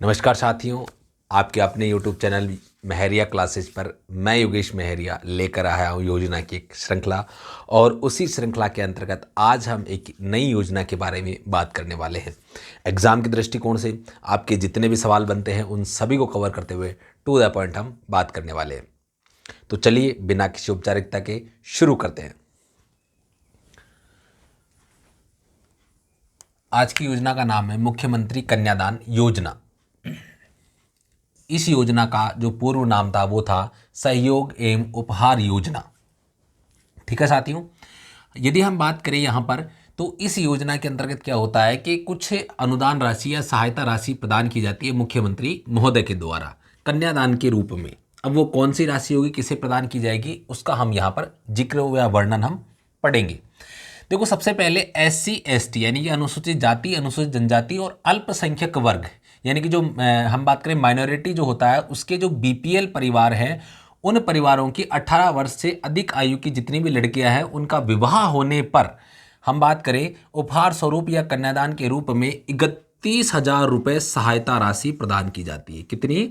नमस्कार साथियों, आपके अपने YouTube चैनल महरिया क्लासेज पर मैं योगेश महरिया लेकर आया हूँ योजना की एक श्रृंखला। और उसी श्रृंखला के अंतर्गत आज हम एक नई योजना के बारे में बात करने वाले हैं। एग्ज़ाम के दृष्टिकोण से आपके जितने भी सवाल बनते हैं उन सभी को कवर करते हुए टू द पॉइंट हम बात करने वाले हैं। तो चलिए बिना किसी औपचारिकता के शुरू करते हैं। आज की योजना का नाम है मुख्यमंत्री कन्यादान योजना। इस योजना का जो पूर्व नाम था वो था सहयोग एवं उपहार योजना। ठीक है साथियों, यदि हम बात करें यहाँ पर तो इस योजना के अंतर्गत क्या होता है कि कुछ अनुदान राशि या सहायता राशि प्रदान की जाती है मुख्यमंत्री महोदय के द्वारा कन्यादान के रूप में। अब वो कौन सी राशि होगी, किसे प्रदान की जाएगी, उसका हम यहाँ पर जिक्र या वर्णन हम पढ़ेंगे। देखो, सबसे पहले SC ST यानी कि अनुसूचित जाति, अनुसूचित जनजाति और अल्पसंख्यक वर्ग यानी कि जो हम बात करें माइनॉरिटी जो होता है उसके जो BPL परिवार हैं उन परिवारों की 18 वर्ष से अधिक आयु की जितनी भी लड़कियां हैं उनका विवाह होने पर हम बात करें उपहार स्वरूप या कन्यादान के रूप में 31,000 रुपये सहायता राशि प्रदान की जाती है। कितनी?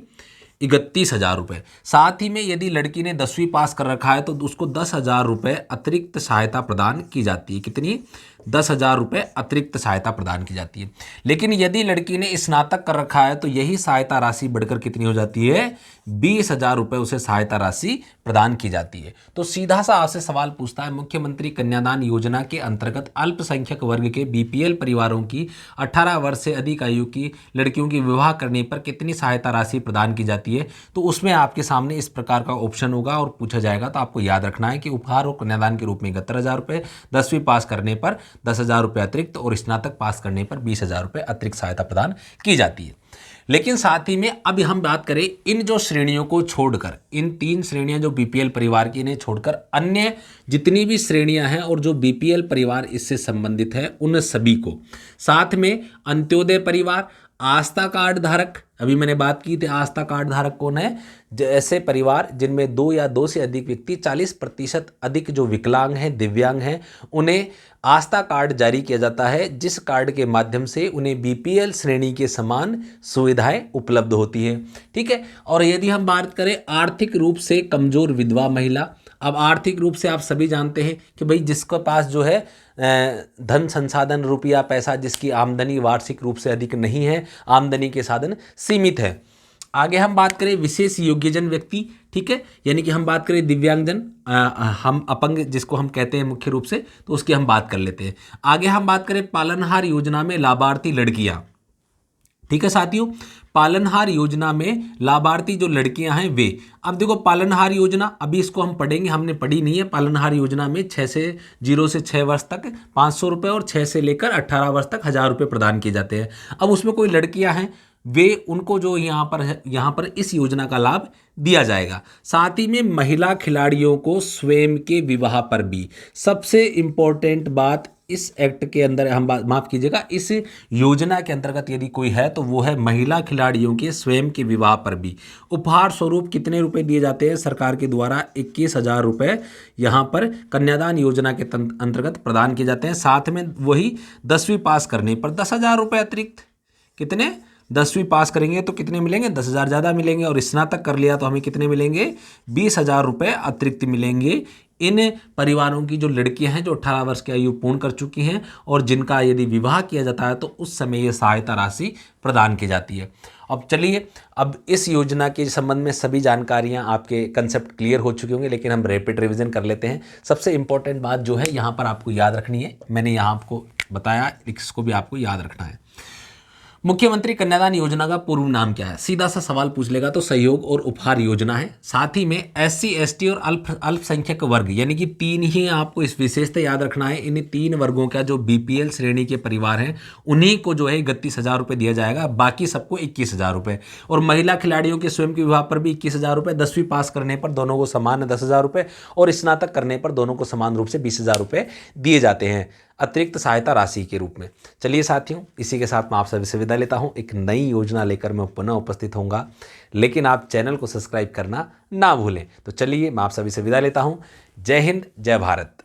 31,000 रुपये। साथ ही में यदि लड़की ने 10वीं पास कर रखा है तो उसको 10,000 रुपये अतिरिक्त सहायता प्रदान की जाती है। कितनी? 10,000 रुपये अतिरिक्त सहायता प्रदान की जाती है। लेकिन यदि लड़की ने स्नातक कर रखा है तो यही सहायता राशि बढ़कर कितनी हो जाती है? 20,000 रुपये उसे सहायता राशि प्रदान की जाती है। तो सीधा सा आपसे सवाल पूछता है, मुख्यमंत्री कन्यादान योजना के अंतर्गत अल्पसंख्यक वर्ग के BPL परिवारों की 18 वर्ष से अधिक आयु की लड़कियों की विवाह करने पर कितनी सहायता राशि प्रदान की जाती है? तो उसमें आपके सामने इस प्रकार का ऑप्शन होगा और पूछा जाएगा तो आपको याद रखना है कि उपहार और कन्यादान के रूप में 71,000 रुपये, 10वीं पास करने पर 10,000 रुपये अतिरिक्त और स्नातक पास करने पर 20,000 रुपये अतिरिक्त सहायता प्रदान की जाती है। लेकिन साथ ही में अब हम बात करें इन जो श्रेणियों को छोड़कर, इन 3 श्रेणियां जो BPL परिवार की, इन्हें छोड़कर अन्य जितनी भी श्रेणियां हैं और जो BPL परिवार इससे संबंधित है उन सभी को, साथ में अंत्योदय परिवार, आस्था कार्ड धारक, अभी मैंने बात की थी आस्था कार्ड धारक कौन है, ऐसे परिवार जिनमें 2 या 2 से अधिक व्यक्ति 40% अधिक जो विकलांग हैं, दिव्यांग हैं, उन्हें आस्था कार्ड जारी किया जाता है जिस कार्ड के माध्यम से उन्हें BPL श्रेणी के समान सुविधाएं उपलब्ध होती है। ठीक है। और यदि हम बात करें आर्थिक रूप से कमजोर विधवा महिला, अब आर्थिक रूप से आप सभी जानते हैं कि भाई जिसके पास जो है धन संसाधन, रुपया पैसा, जिसकी आमदनी वार्षिक रूप से अधिक नहीं है, आमदनी के साधन सीमित है। आगे हम बात करें विशेष योग्यजन व्यक्ति, ठीक है, यानी कि हम बात करें दिव्यांगजन, हम अपंग जिसको हम कहते हैं मुख्य रूप से, तो उसकी हम बात कर लेते हैं। आगे हम बात करें पालनहार योजना में लाभार्थी लड़कियां। ठीक है साथियों, पालनहार योजना में लाभार्थी जो लड़कियां हैं वे, अब देखो पालनहार योजना अभी इसको हम पढ़ेंगे, हमने पढ़ी नहीं है। पालनहार योजना में 0 से 6 वर्ष तक 500 रुपये और 6 से लेकर 18 वर्ष तक 1,000 रुपये प्रदान किए जाते हैं। अब उसमें कोई लड़कियां हैं वे, उनको जो यहाँ पर इस योजना का लाभ दिया जाएगा। साथ ही में महिला खिलाड़ियों को स्वयं के विवाह पर भी, सबसे इंपॉर्टेंट बात इस एक्ट के अंदर, हम माफ कीजिएगा, इस योजना के अंतर्गत यदि कोई है तो वो है महिला खिलाड़ियों के स्वयं के विवाह पर भी उपहार स्वरूप कितने रुपए दिए जाते हैं? सरकार के द्वारा 21,000 रुपये यहाँ पर कन्यादान योजना के अंतर्गत प्रदान किए जाते हैं। साथ में वही 10वीं पास करने पर 10,000 रुपये अतिरिक्त, कितने? 10वीं पास करेंगे तो कितने मिलेंगे? 10,000 ज़्यादा मिलेंगे। और स्नातक कर लिया तो हमें कितने मिलेंगे? 20,000 रुपये अतिरिक्त मिलेंगे इन परिवारों की जो लड़कियां हैं जो 18 वर्ष की आयु पूर्ण कर चुकी हैं और जिनका यदि विवाह किया जाता है तो उस समय ये सहायता राशि प्रदान की जाती है। अब चलिए, अब इस योजना के संबंध में सभी जानकारियां, आपके कंसेप्ट क्लियर हो चुके होंगे, लेकिन हम रैपिड रिवीजन कर लेते हैं। सबसे इंपॉर्टेंट बात जो है यहाँ पर आपको याद रखनी है, मैंने यहाँ आपको बताया, इसको भी आपको याद रखना है। मुख्यमंत्री कन्यादान योजना का पूर्व नाम क्या है? सीधा सा सवाल पूछ लेगा तो सहयोग और उपहार योजना है। साथ ही में SC ST और अल्पसंख्यक वर्ग यानी कि 3 ही आपको इस विशेषता याद रखना है। इन 3 वर्गों का जो BPL श्रेणी के परिवार हैं उन्हीं को जो है 31,000 रुपये दिया जाएगा, बाकी सबको 21,000 रुपये। और महिला खिलाड़ियों के स्वयं के विवाह पर भी 21,000 रुपये, 10वीं पास करने पर दोनों को समान 10,000 रुपये और स्नातक करने पर दोनों को समान रूप से 20,000 रुपये दिए जाते हैं अतिरिक्त सहायता राशि के रूप में। चलिए साथियों, इसी के साथ मैं आप सभी से विदा लेता हूं। एक नई योजना लेकर मैं पुनः उपस्थित होऊंगा, लेकिन आप चैनल को सब्सक्राइब करना ना भूलें। तो चलिए मैं आप सभी से विदा लेता हूं। जय हिंद, जय भारत।